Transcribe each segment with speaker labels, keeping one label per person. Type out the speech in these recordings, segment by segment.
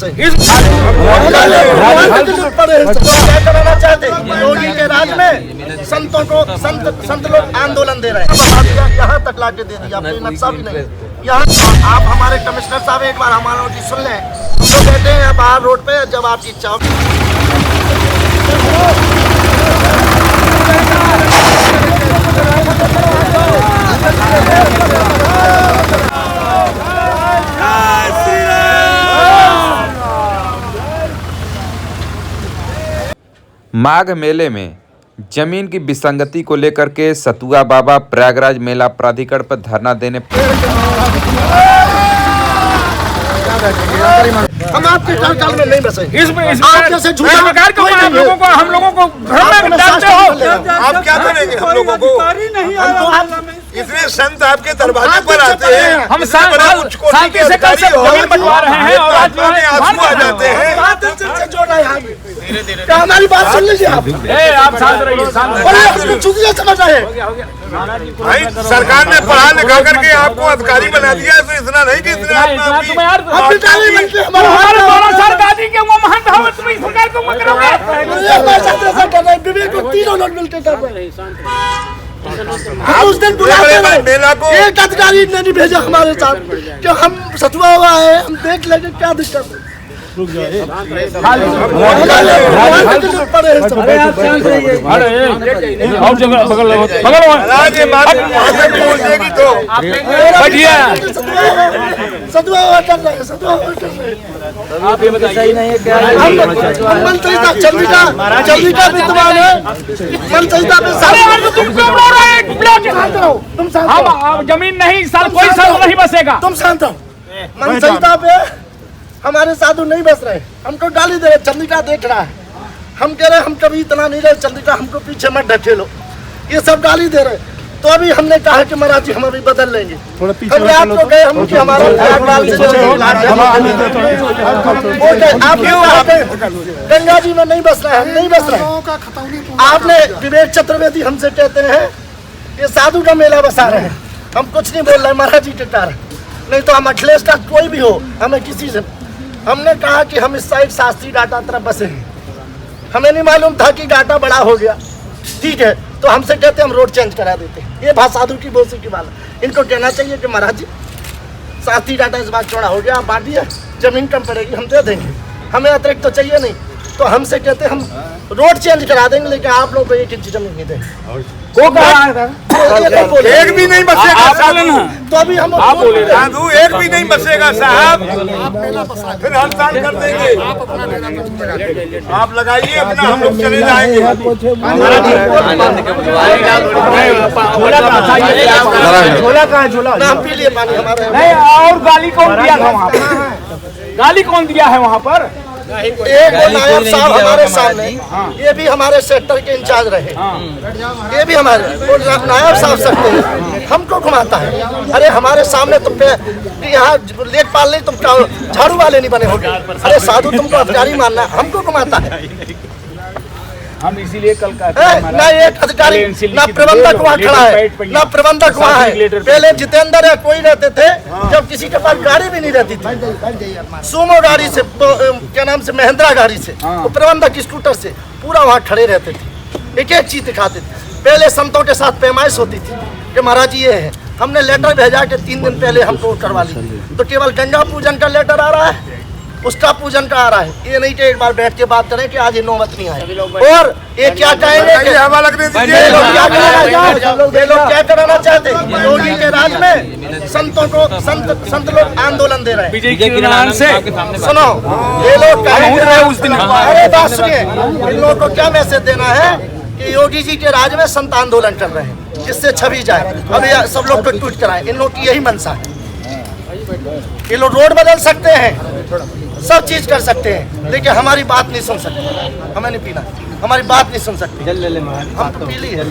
Speaker 1: बसे। कराना चाहते योगी के राज में संतों को संत लोग आंदोलन दे रहे हैं, यहाँ तक लाके दे दिया, अपनी नक्शा भी नहीं। यहाँ आप हमारे कमिश्नर साहब एक बार हमारा की सुन लें, हम तो कहते हैं बाहर रोड पे जब आपकी इच्छा
Speaker 2: माघ मेले में जमीन की विसंगति को लेकर के सतुआ बाबा प्रयागराज मेला प्राधिकरण पर धरना देने
Speaker 1: हम आपके कार्यकाल में नहीं बसे।
Speaker 3: हम लोगों को
Speaker 4: आप क्या करेंगे हम लोगों को? इतने संत आपके दरवाजे पर आते हैं,
Speaker 3: हम शांति से कल से जमीन बंटवा रहे हैं और आज
Speaker 4: आंसू आ जाते हैं।
Speaker 1: क्या हमारी बात सुन लीजिए
Speaker 3: आप शांत रहिए,
Speaker 1: चुतिया समझ रहे हैं।
Speaker 4: भाई सरकार ने पढ़ा लिखा करके आपको अधिकारी बना दिया है, तो इतना नहीं कि इतना
Speaker 1: विवेक को तीनों लोग मिलते उस दिन
Speaker 4: मेला को
Speaker 1: एक अधिकारी ने नहीं भेजा हमारे साथ कि हम सतुआ हुआ है, हम देख लेंगे क्या दिक्कत है।
Speaker 3: आप ये बताइए सही नहीं है क्या?
Speaker 1: मंत्रिता चंद्रिका विद्यमान है, मंत्रिता
Speaker 3: हम जमीन नहीं कोई साल नहीं बसेगा।
Speaker 1: तुम शांत हो। मंत्रिता पे हमारे साधु नहीं बस रहे, हमको गाली दे रहे, चंद्रिका देख रहा है, हम कह रहे हम कभी इतना नहीं रहे, चंद्रिका हमको पीछे मत ढकेलो, ये सब गाली दे रहे। तो अभी हमने कहा कि महाराज जी हम अभी बदल लेंगे, हम आपको गए हम कि हमारा गंगा जी में नहीं बस रहे, हम नहीं बस रहे। आपने विवेक चतुर्वेदी हमसे कहते हैं ये साधु का मेला बसा रहे हैं, हम कुछ नहीं बोल रहे महाराज जी के कारण, नहीं तो हम अखिलेश का कोई भी हो, हमें किसी से हमने कहा कि हम इस साइड शास्त्री घाटा तरफ बसे हैं, हमें नहीं मालूम था कि घाटा बड़ा हो गया, ठीक है, तो हमसे कहते हम रोड चेंज करा देते। ये बात साधु की बोसी की बात है, इनको कहना चाहिए कि महाराज जी शास्त्री घाटा इस बार चौड़ा हो गया, आप बांटिए, जमीन कम पड़ेगी हम दे देंगे, हमें अतिरिक्त तो चाहिए नहीं। तो हमसे कहते हम रोड चेंज करा देंगे, लेकिन आप लोग को एक इंच जमीन नहीं देंगे।
Speaker 4: एक भी नहीं बसेगा,
Speaker 1: तो अभी हम
Speaker 4: साधु एक भी नहीं बसेगा साहब, फिर हड़ताल कर देंगे। आप लगाइए अपना, हम लोग चले जाएंगे।
Speaker 1: नाम पी लिए पानी हमारे
Speaker 3: नहीं। और गाली कौन दिया था वहाँ पर? गाली कौन दिया है वहाँ पर?
Speaker 1: एक वो नायब साहब हमारे सामने, ये भी हमारे सेक्टर के इंचार्ज रहे, ये भी हमारे वो नायब साहब सकते हैं, हमको घुमाता है। अरे हमारे सामने तुम पे यहाँ लेखपाल नहीं, तुम झाड़ू वाले नहीं बने होगे, अरे साधु तुमको अधिकारी मानना, हमको घुमाता है।
Speaker 3: हम इसीलिए कल का
Speaker 1: ना एक अधिकारी ना प्रबंधक वहाँ खड़ा है, ना प्रबंधक वहाँ है। पहले जितेंद्र या कोई रहते थे, जब किसी के पास गाड़ी भी नहीं रहती थी, सुमो गाड़ी से क्या नाम से महिंद्रा गाड़ी से, तो प्रबंधक स्कूटर से पूरा वहाँ खड़े रहते थे, एक एक चीज दिखाते थे। पहले संतों के साथ पैमाइश होती थी कि महाराज ये है, हमने लेटर भेजा कि 3 दिन पहले हमको करवा ली, तो केवल गंगा पूजन का लेटर आ रहा है, उसका पूजन का आ रहा है, ये नहीं कि एक बार बैठ के बात करें कि आज ये नौबत नहीं आए। और ये क्या कहेंगे, ये लोग क्या कराना चाहते हैं योगी के राज में संतों को संत लोग आंदोलन दे रहे हैं। सुनो, ये लोग उस दिन, अरे बात सुनिए, इन लोगों को क्या मैसेज देना है कि योगी जी के राज में संत आंदोलन कर रहे हैं, जिससे छवि जाए, अभी सब लोग को ट्वीट कराएं। इन लोग की यही मंशा है, ये लोग रोड बदल सकते हैं, सब चीज कर सकते हैं, लेकिन हमारी बात नहीं सुन सकते, हमें नहीं पीना, हमारी बात नहीं सुन सकते, हम तो पी ली है।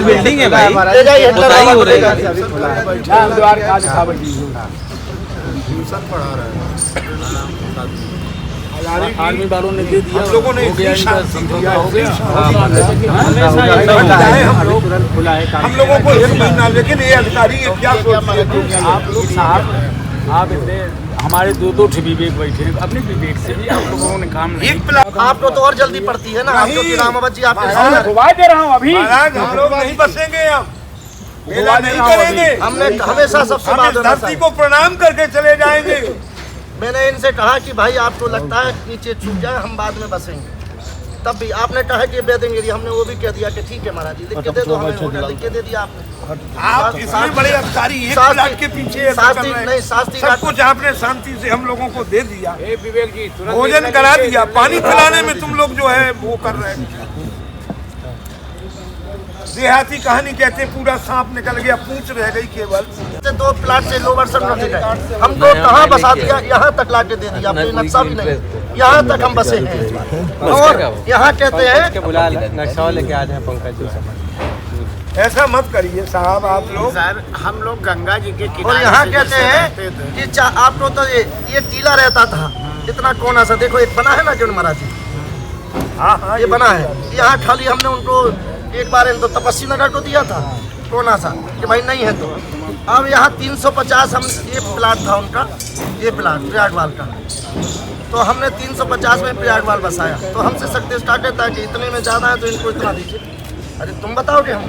Speaker 3: बिल्डिंग है भाई, आर्मी वालों ने दे दिया,
Speaker 4: हम लोगों ने इतनी शांति दिया, हम लोगों को 1 महीना, लेकिन ये अधिकारी ये क्या सोचते
Speaker 3: आप लोग साहब, आप इतने हमारे 2-2 विवेक बैठे हैं, अपने विवेक से भी आप लोगों ने काम नहीं।
Speaker 1: आपको तो और जल्दी पड़ती है ना, आप जो रामावत जी आपके सामने
Speaker 3: घुमा दे रहा हूँ अभी।
Speaker 4: महाराज हम लोग नहीं बसेंगे, हम मेला नहीं करेंगे,
Speaker 1: हमने हमेशा सबसे
Speaker 4: हम
Speaker 1: बात
Speaker 4: इस
Speaker 1: होना
Speaker 4: धरती को प्रणाम करके चले जाएंगे।
Speaker 1: मैंने इनसे कहा कि भाई आपको लगता है नीचे छूट जाए, हम बाद में बसेंगे, तब भी आपने कहा कि दे देंगे, हमने वो भी कह दिया कि ठीक है महाराज जी लिख के दे दो, हमें ऑर्डर लिख के दे दिया आपने।
Speaker 4: आप इसमें बड़े अधिकारी एक प्लाट के पीछे ऐसा कर रहे हैं। सब कुछ आपने शांति से हम लोगों को दे दिया,
Speaker 3: विवेक जी
Speaker 4: भोजन करा दिया, पानी पिलाने में तुम लोग जो है वो कर रहे हैं। देहाती कहानी कहते पूरा सांप निकल गया, पूंछ रह गई केवल।
Speaker 1: 2 प्लाट से लोअर सर न गए, हमको कहाँ बसा दिया, यहाँ तक लाके दे दिया, कोई नक्शा भी नहीं, यहाँ तक हम बसे हैं। और यहाँ कहते हैं
Speaker 5: नक्शा लेके आ जाए पंकज,
Speaker 4: ऐसा मत करिए साहब आप लोग।
Speaker 6: सर हम लोग गंगा जी के
Speaker 1: और
Speaker 6: किनारे
Speaker 1: यहाँ
Speaker 6: से
Speaker 1: कहते
Speaker 6: जैसे
Speaker 1: हैं
Speaker 6: रहते थे।
Speaker 1: कि आपको तो ये टीला रहता था इतना कोना सा, देखो एक बना है ना जो महाराज जी,
Speaker 4: हाँ
Speaker 1: ये बना है, यहाँ खाली हमने उनको एक बार इनको तपस्वी नगर को दिया था कोना सा कि भाई नहीं है, तो अब यहाँ 350 हम ये प्लाट था उनका, ये प्लाट प्रयागवाल का, तो हमने 350 में प्रयागवाल बसाया, तो हमसे शक्ति स्टार्ट था कि इतने में ज़्यादा है तो इनको इतना दीजिए। अरे तुम बताओगे हम,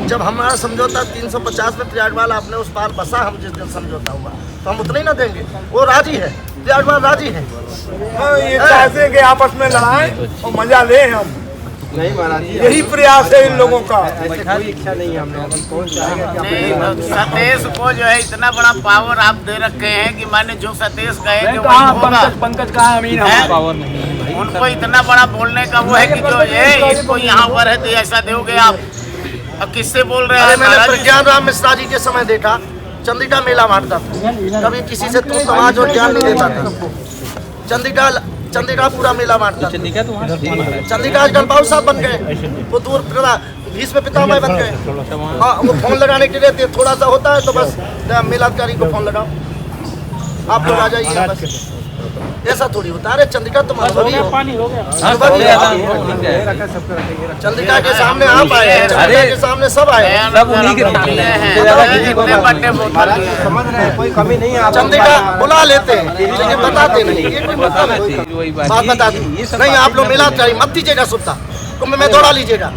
Speaker 1: जब हमारा समझौता 350 में प्रयागवाल आपने उस पार बसा, हम जिस दिन समझौता हुआ तो हम उतना ही ना देंगे, वो राजी है, प्रयागवाल राजी है।
Speaker 4: ये चाहते हैं कि आपस में लड़ाएं और मजा ले हम,
Speaker 5: नहीं महाराज जी,
Speaker 4: यही प्रयास है इन लोगों का।
Speaker 5: ऐसे कोई इच्छा नहीं है हम लोगों की, कौन चाहेगा कि
Speaker 6: नहीं,
Speaker 5: अपने
Speaker 6: सतीश को जो है इतना बड़ा पावर आप दे रखे हैं कि माने जो सतीश कहेंगे वही
Speaker 3: कहाँ
Speaker 6: होगा।
Speaker 3: पंकज कहाँ अमीन
Speaker 6: है?
Speaker 3: पावर नहीं।
Speaker 6: उनको इतना बड़ा बोलने का वो है कि जो है इसको यहाँ पर है तो ऐसा दोगे आप। अब किससे बोल रहे
Speaker 1: अरे
Speaker 6: हैं
Speaker 1: मैंने
Speaker 6: महाराज?
Speaker 1: प्रज्ञान राम मिश्रा जी के समय देखा, चंदिका मेला बांटता था, कभी किसी से तुम समाज और ज्ञान नहीं देता था। चंदिका पूरा मेला बांटता था। चंदिका आजकल बाबू साहब बन गए, वो दूर भीष्म पितामह बन गए। हाँ, वो फोन लगाने के लिए थोड़ा सा होता है तो बस मेलाधिकारी को फोन लगाओ, आप लोग आ जाइए, बस ऐसा थोड़ी होता है। अरे चंदिका तुम अनुभवी हो, चंदिका के सामने आप आए, चंदिका के सामने सब आए,
Speaker 6: सब उन्हीं के इतने बड़े बोतल लिए हैं।
Speaker 5: समझ रहे हैं, कोई कमी नहीं है।
Speaker 1: चंदिका बुला लेते हैं लेकिन बताते नहीं, ये कोई मतलब नहीं, बात बता दी नहीं। आप लोग मेलाधिकारी मत दीजिएगा सुविधा, कुंभ में दौड़ा लीजिएगा,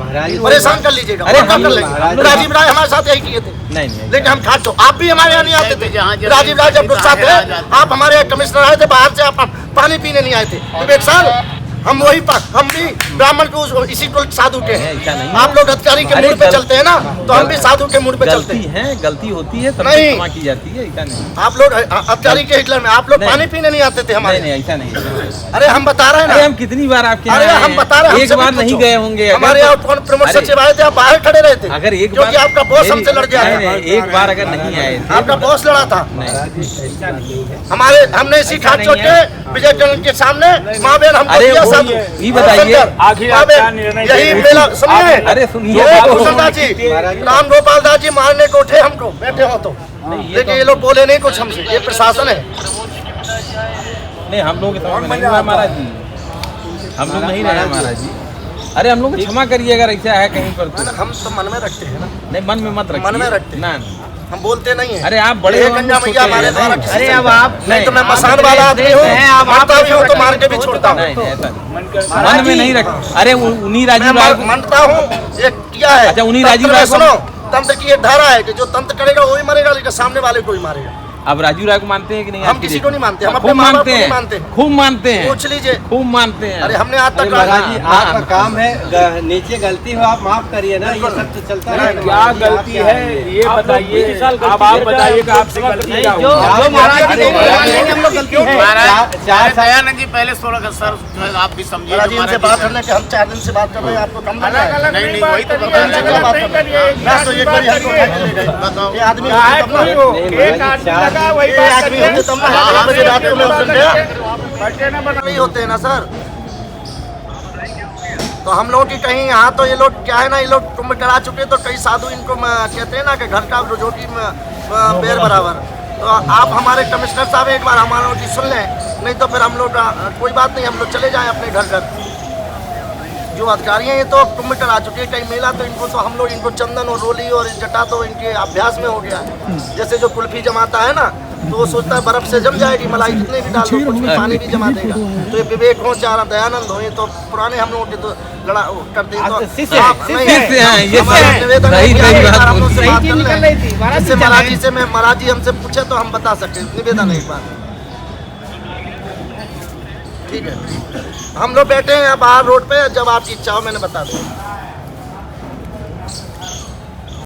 Speaker 1: परेशान कर लीजिएगा, और क्या कर लेंगे। राजीव राय हमारे साथ यही किए थे, लेकिन हम खाट तो आप भी हमारे यहाँ नहीं आते थे। राजीव राय जब गुस्सा थे, आप हमारे कमिश्नर आए थे बाहर से, आप पानी पीने नहीं आए थे। विवेक साल हम वही हम भी ब्राह्मण को इसी को साधु के हैं। आप लोग अधिकारी के मूड पे चलते हैं ना, तो हम भी साधु के मूड पे चलते हैं।
Speaker 5: गलती होती है, सब
Speaker 1: नहीं।
Speaker 5: क्षमा की जाती है, ऐसा नहीं।
Speaker 1: आप लोग अधिकारी के हिटलर में आप लोग पानी पीने नहीं आते थे हमारे।
Speaker 5: नहीं ऐसा नहीं।
Speaker 1: अरे हम बता रहे हैं
Speaker 5: अरे
Speaker 1: ना,
Speaker 5: हम कितनी बार आपके
Speaker 1: अरे
Speaker 5: यहाँ
Speaker 1: हम बता रहे हैं,
Speaker 5: एक
Speaker 1: हमसे
Speaker 5: बार
Speaker 1: भी
Speaker 5: नहीं
Speaker 1: पूछो।
Speaker 5: गए होंगे।
Speaker 1: हमारे यहाँ कौन प्रमुख सचिव आए थे, आप बाहर खड़े रहे थे,
Speaker 5: अगर एक
Speaker 1: क्योंकि
Speaker 5: बार
Speaker 1: आपका बॉस हमसे लड़ गया था।
Speaker 5: एक बार अगर नहीं आए थे,
Speaker 1: आपका बॉस लड़ा था
Speaker 5: नहीं।
Speaker 1: हमारे, हमने इसी घाट चौक के विजय टनल के सामने माँ बहन हमको
Speaker 5: अरे
Speaker 1: दिया
Speaker 5: वो
Speaker 1: साधु।
Speaker 5: ये बताइए,
Speaker 3: आखिर
Speaker 1: माँ
Speaker 3: आप क्या
Speaker 1: बहन,
Speaker 3: निर्णय
Speaker 1: यही
Speaker 3: देंगे?
Speaker 1: मेला सुनिए।
Speaker 5: अरे सुनिए,
Speaker 1: ये
Speaker 5: आप
Speaker 1: भूषण दास जी, राम गोपाल दास जी मारने को उठे हमको, बैठे हो तो, लेकिन ये लोग बोले नहीं कुछ हमसे, ये प्रशासन है।
Speaker 5: नहीं हम लोग समझ में नहीं हुआ महाराज जी, हम लोग नहीं रहे महाराज जी। अरे हम लोग क्षमा करिए अगर ऐसा है कहीं पर तो।
Speaker 1: हम तो मन में रखते हैं ना,
Speaker 5: नहीं मन में मत रखिए,
Speaker 1: मन में रखते हैं।
Speaker 5: ना
Speaker 1: हम बोलते नहीं है।
Speaker 5: अरे आप बड़े
Speaker 1: ये
Speaker 5: हो,
Speaker 1: गंगा
Speaker 5: हम
Speaker 1: मैया हमारे
Speaker 5: छोटे
Speaker 1: द्वारा
Speaker 5: हैं।
Speaker 1: किसी
Speaker 5: अरे
Speaker 1: से-
Speaker 5: अब आप
Speaker 1: नहीं तो मैं
Speaker 5: आप
Speaker 1: मसान वाला आदमी हूँ, मरता भी हूँ तो मार के भी छोड़ता हूँ।
Speaker 5: नहीं ऐसा नहीं। मन में नहीं रख। अरे उन्हीं राजीव
Speaker 1: मैं
Speaker 5: राय को-
Speaker 1: मानता हूँ ये क्या है।
Speaker 5: अच्छा, उन्हीं
Speaker 1: तंत्र
Speaker 5: राजीव
Speaker 1: में
Speaker 5: राय को-
Speaker 1: सुनो, तंत्र की एक धारा है कि जो तंत्र करेगा वही मरेगा, लेकिन सामने वाले को ही मारेगा।
Speaker 5: अब राजीव राय को मानते हैं कि नहीं?
Speaker 1: हम
Speaker 5: आपकी
Speaker 1: किसी
Speaker 5: देख-
Speaker 1: को नहीं मानते, हम अपने
Speaker 5: खूब
Speaker 1: माँ बाप
Speaker 5: मानते
Speaker 1: को नहीं
Speaker 5: हैं,
Speaker 1: मानते हैं।
Speaker 5: खूब मानते हैं,
Speaker 1: पूछ लीजिए,
Speaker 5: खूब मानते हैं।
Speaker 1: अरे हमने आज तक
Speaker 7: महाराज जी
Speaker 5: हाँ,
Speaker 7: आपका काम है, नीचे गलती हो आप माफ करिए ना, ये सब तो चलता है।
Speaker 3: क्या गलती है ये बताइए, अब आप बताइए कि आपसे गलती क्या हुई?
Speaker 7: जो महाराज जी
Speaker 5: अरे
Speaker 7: हम लोग गलती है।
Speaker 6: महाराज
Speaker 7: चार साल
Speaker 6: दयानंद जी पहले 16 सर जो है आप भी समझिए।
Speaker 1: महाराज जी इनसे बात करने के हम 4 दिन से बात कर रहे हैं, आपको कम लग रहा है?
Speaker 6: नहीं नहीं वही तो
Speaker 1: इनसे क्या बात कर रहे हैं? मैं तो ये कोई हमको उठा के ले गए।
Speaker 6: बताओ।
Speaker 1: ये आदमी होते तब ना, ये आदमी होते तब ना, 1 बजे रात को मैं उठ गया, नहीं होते हैं ना सर। तो हम लोग की कहीं यहाँ तो ये लोग क्या है ना, ये लोग कुंभ करा चुके, तो कई साधु इनको कहते हैं ना कि घर का रोटी में बेर बराबर, तो आप हमारे कमिश्नर साहब एक बार हमारा नोटिस सुन लें, नहीं तो फिर हम लोग कोई बात नहीं, हम लोग चले जाएं अपने घर घर। जो अधिकारी हैं ये तो किलोमीटर आ चुके हैं, कहीं मेला तो इनको तो हम लोग इनको चंदन और रोली और जटा तो इनके अभ्यास में हो गया है। जैसे जो कुल्फी जमाता है ना, तो वो सोचता है बर्फ से जम जाएगी, मलाई जितने भी डाल दो कुछ भी पानी भी जमा देगा। तो ये विवेक हो, चारा दयानंद हो, ये तो पुराने हम लोग तो लड़ा करते हैं। तो आप नहीं, हमारा निवेदन है कि आप एक बार हम लोग से बात कर लें। जैसे महाराज से मैं महाराज जी हमसे पूछे तो हम बता सकते, निवेदन है एक बार। ठीक है, हम लोग बैठे हैं बाहर रोड पे, जब आपकी इच्छा हो मैंने बता दूँ।